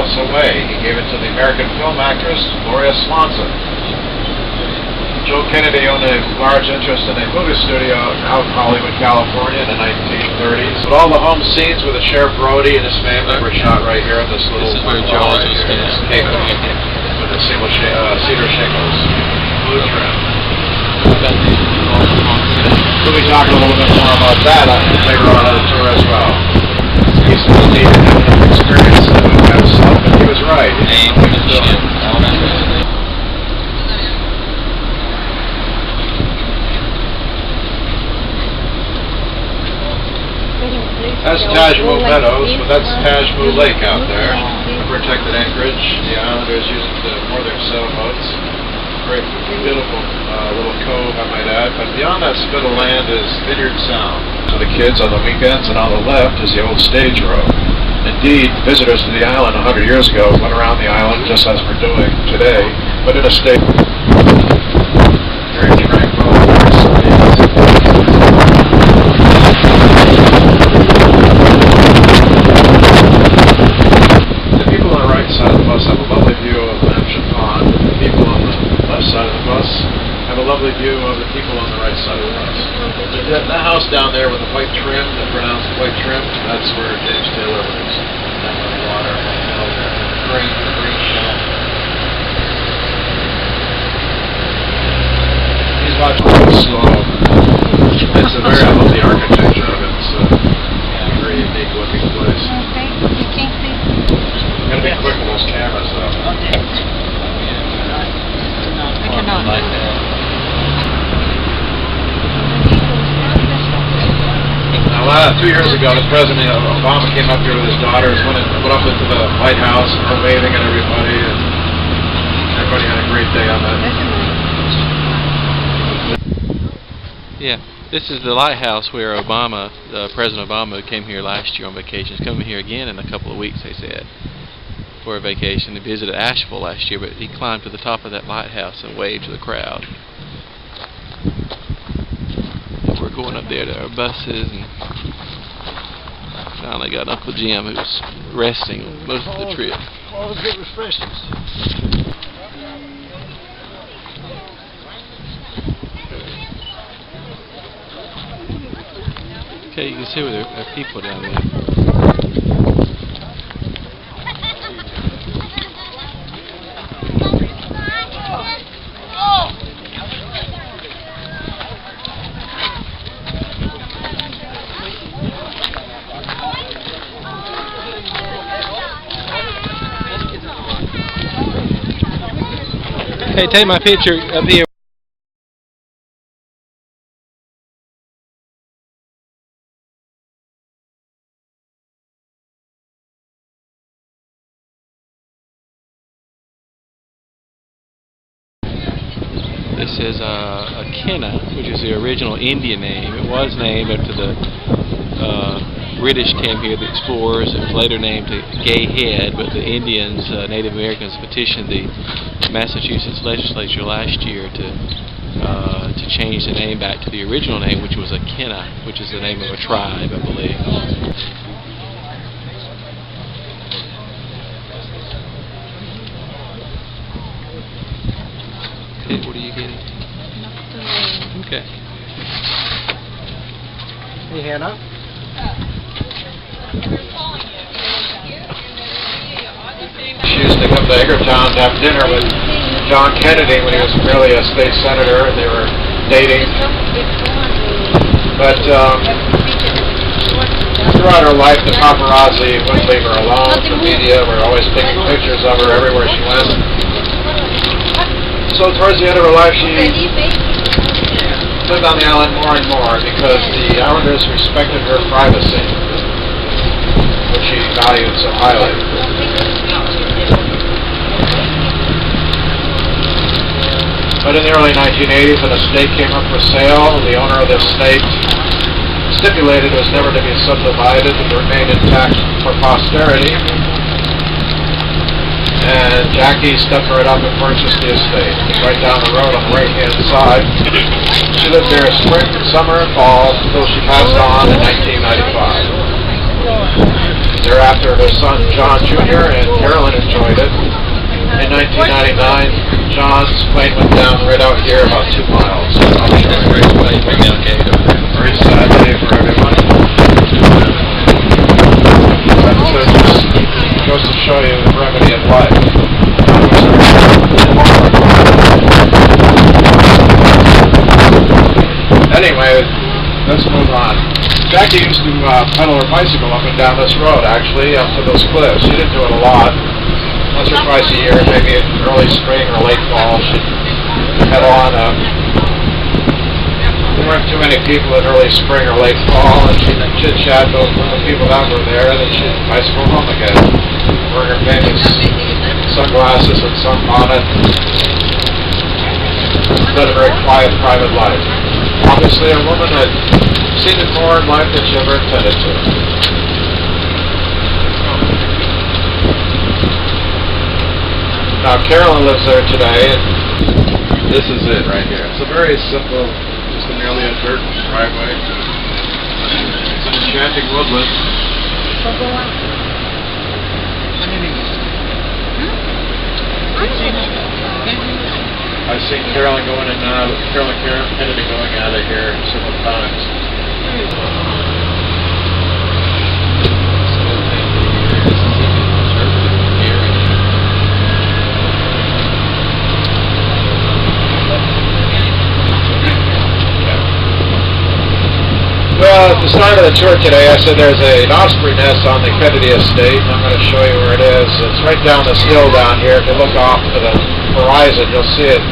house away. He gave it to the American film actress Gloria Swanson. Joe Kennedy owned a large interest in a movie studio out in Hollywood, California in the 1930s. But all the home scenes with the Sheriff Brody and his family were shot right here in this little Jaws cape with the single cedar shingles. Blue trim. We'll be talking a little bit more about that later on the tour as well. He said he didn't have enough experience to have himself, but he was right. That's Tajmu Meadows, but that's Tajmu Lake out there. A protected anchorage. The islanders use it to moor their sailboats. Great, beautiful little cove, I might add. But beyond that spit of land is Vineyard Sound. For the kids on the weekends, and on the left is the old stage road. Indeed, visitors to the island 100 years ago went around the island just as we're doing today, but in a state very tranquil, very serene. Lovely view of the people on the right side of the bus. The house down there with the white trim, the pronounced white trim, that's where James Taylor lives. Down by the water, right down there. The green shell. He's watching really slow. It's a very, I love the architecture of it. It's a very unique looking place. Okay, you can't see. I'm going to be quick with those cameras though. Okay. I cannot. Now, 2 years ago, the President Obama came up here with his daughters, went up into the Lighthouse, and waving at everybody, and everybody had a great day on that. Yeah, this is the Lighthouse where President Obama came here last year on vacation. He's coming here again in a couple of weeks, they said, for a vacation. He visited Asheville last year, but he climbed to the top of that lighthouse and waved to the crowd. We're going up there to our buses, and finally got Uncle Jim, who's resting most of the trip. Always get refreshments. Okay, you can see where there are people down there. Hey, take my picture up here. This is Kenna, which is the original Indian name. It was named after the British came here, the explorers. It was later named Gay Head, but the Indians, Native Americans, petitioned the Massachusetts legislature last year to change the name back to the original name, which was Kenna, which is the name of a tribe, I believe. Okay, what are you getting? Okay. Hey, Hannah. She used to come to Hagerstown to have dinner with John Kennedy when he was merely a state senator, and they were dating. But throughout her life, the paparazzi wouldn't leave her alone. The media were always taking pictures of her everywhere she went. So towards the end of her life, she lived on the island more and more because the islanders respected her privacy, which she valued so highly. But in the early 1980s, an estate came up for sale. The owner of the estate stipulated it was never to be subdivided, to remain intact for posterity. And Jackie stepped right up and purchased the estate. It's right down the road on the right-hand side. She lived there spring, summer, and fall until she passed on in 1995. Thereafter, her son John Jr. and Carolyn John's plane went down right out here about 2 miles. Very sad day for everyone. That just goes to show you the brevity of life. Anyway, let's move on. Jackie used to pedal her bicycle up and down this road, actually, up to those cliffs. She didn't do it a lot. Once or twice a year, maybe in early spring or late fall, she'd head on up. There weren't too many people in early spring or late fall, and she'd chit-chat with the people that were there, and then she'd bicycle home again. Wearing her famous sunglasses and sunbonnet. Led a very quiet, private life. Obviously, a woman had seen it more in life than she ever intended to. Now, Carolyn lives there today, and this is it right here. It's a very simple, just merely a dirt driveway. It's an enchanting woodland. I've seen Carolyn going in and out, Carolyn Kennedy going out of here several times. Well, at the start of the tour today, I said there's an osprey nest on the Kennedy estate. I'm going to show you where it is. It's right down this hill down here. If you look off to the horizon, you'll see it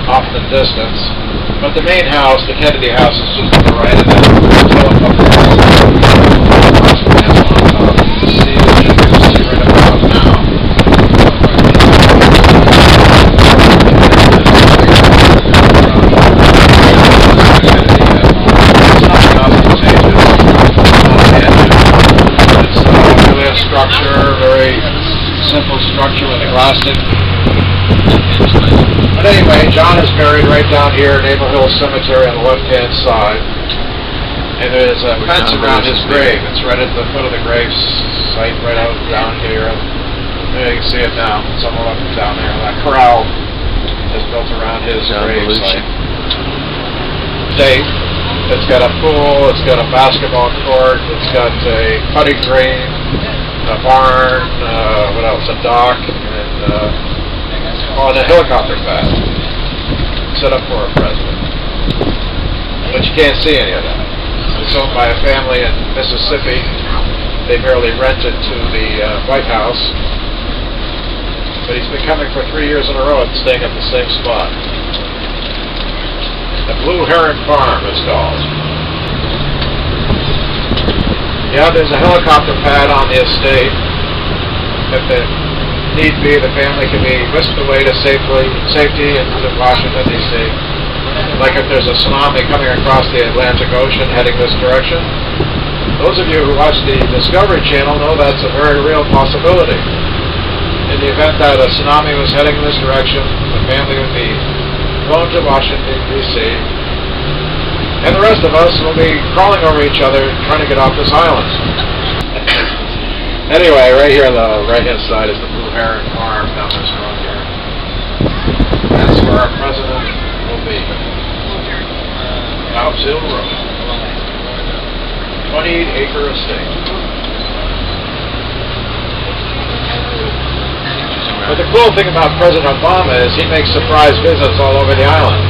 off in the distance. But the main house, the Kennedy house, is just to the right of that hill up there. Osprey nest on top. You can see right up above now. Structure, very simple structure with a glassed-in. But anyway, John is buried right down here at Naval Hill Cemetery on the left-hand side. And there's a fence around his grave. It's right at the foot of the grave site, right out down here. There you can see it now. Somewhere up down there. That corral is built around his grave site. Date. It's got a pool, it's got a basketball court, it's got a putting green, a barn, what else, a dock, and a helicopter pad set up for a president. But you can't see any of that. It's owned by a family in Mississippi. They barely rent it to the White House. But he's been coming for 3 years in a row and staying at the same spot. The Blue Heron Farm is called. Yeah, there's a helicopter pad on the estate. If it need be, the family can be whisked away to safety into Washington, D.C. Like if there's a tsunami coming across the Atlantic Ocean heading this direction. Those of you who watch the Discovery Channel know that's a very real possibility. In the event that a tsunami was heading in this direction, the family would be flown to Washington, D.C., and the rest of us will be crawling over each other trying to get off this island. Anyway, right here on the right-hand side is the Blue Heron Farm down this road here. That's where our president will be. House Hill Road. 28-acre estate. But the cool thing about President Obama is he makes surprise visits all over the island.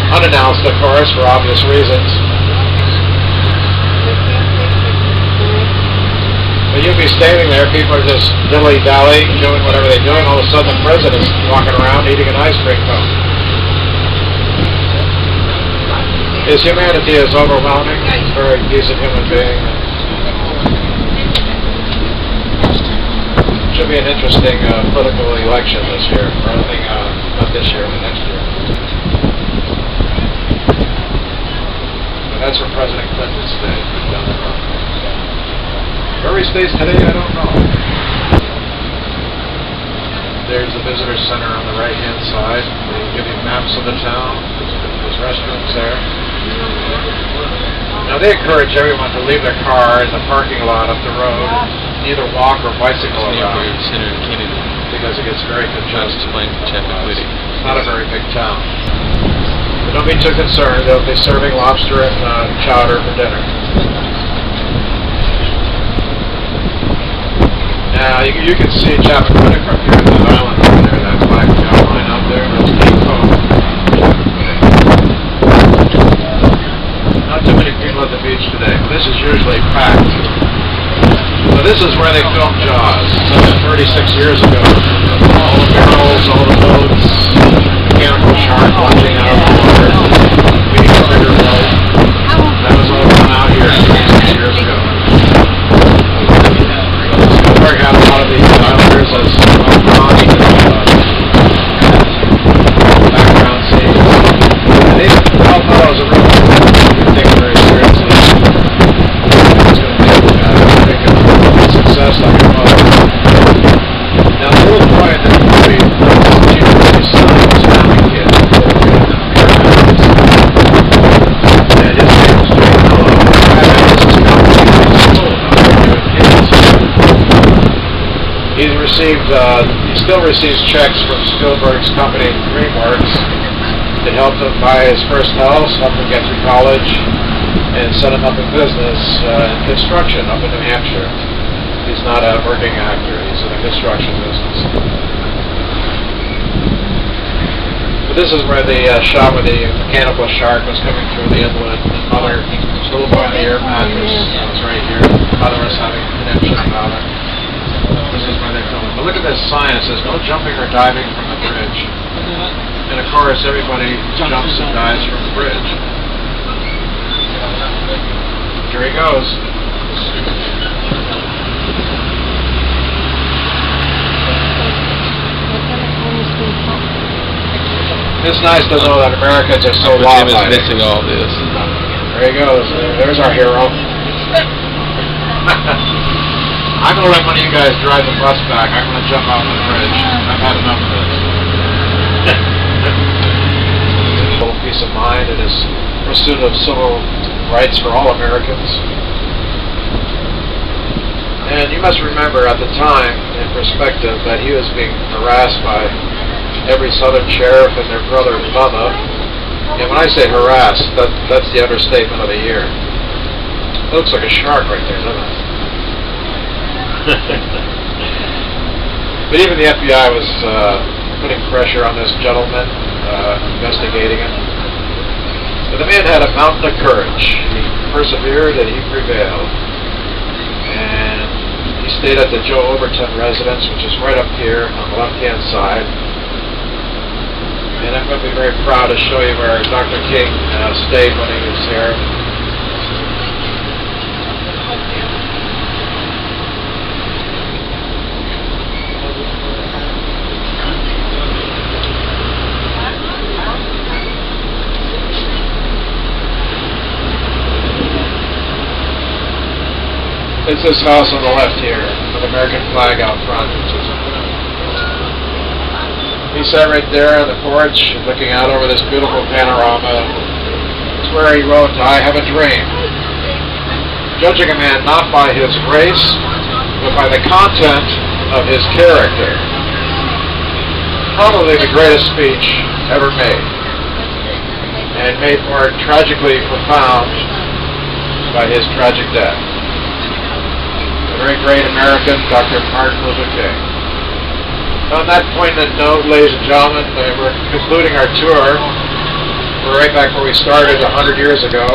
Unannounced, of course, for obvious reasons. But you'll be standing there, people are just dilly-dallying, doing whatever they do, and all of a sudden the president's walking around eating an ice cream cone. His humanity is overwhelming. He's a very decent human being. Should be an interesting political election this year. Or anything, not this year, but next year. But that's where President Clinton stays, down the road. Where he stays today, I don't know. There's the visitor center on the right-hand side. They give you maps of the town. There's restrooms there. Now they encourage everyone to leave their car in the parking lot up the road, either walk or bicycle around, because it gets very Just congested. explain to Chappaquiddick. It's not a very big town. But don't be too concerned. They'll be serving lobster and chowder for dinner. Now, you can see Chappaquiddick from here, that island over there, that black outline out there, that's Cape Cove. Not too many people at the beach today, but this is usually packed. So this is where they filmed Jaws, 36 years ago. All the barrels, all the boats, mechanical shark watching out of the water, being a bigger boat. That was all done out here 36 years ago. Spielberg had a lot of these islanders as background scenes. And they all thought it was a real thing very seriously. It's going to be a big success like it was. Now the little boy in the movie, his son was a family kid. And his name was Jake Mello. He still receives checks from Spielberg's company, DreamWorks, that helped him buy his first house, helped him get through college, and set him up in business in construction up in New Hampshire. He's not a working actor, he's in the construction business. But this is where the shot where the mechanical shark was coming through the inlet, and mother, little boy on the air mattress, was right here. Mother was having a connection about it. This is where they film it. But look at this sign, it says no jumping or diving from the bridge. And of course everybody jumps and dives from the bridge. Here he goes. It's nice to know that America is just so Jim is law-abiding. missing all this. There he goes. There's our hero. I'm going to let one of you guys drive the bus back. I'm going to jump off the bridge. I've had enough of this. A little peace of mind in his pursuit of civil rights for all Americans. And you must remember at the time, in perspective, that he was being harassed by every southern sheriff and their brother Bubba. And when I say harassed, that's the understatement of the year. It looks like a shark right there, doesn't it? But even the FBI was putting pressure on this gentleman, investigating him. But the man had a mountain of courage. He persevered and he prevailed. And he stayed at the Joe Overton residence, which is right up here on the left-hand side. And I'm going to be very proud to show you where Dr. King stayed when he was here. It's this house on the left here, with the American flag out front. He sat right there on the porch, looking out over this beautiful panorama. It's where he wrote, "I have a dream." Judging a man not by his race, but by the content of his character. Probably the greatest speech ever made. And made more tragically profound by his tragic death. Very great American, Dr. Martin Luther King. On that poignant note, ladies and gentlemen, we're concluding our tour. We're right back where we started 100 years ago.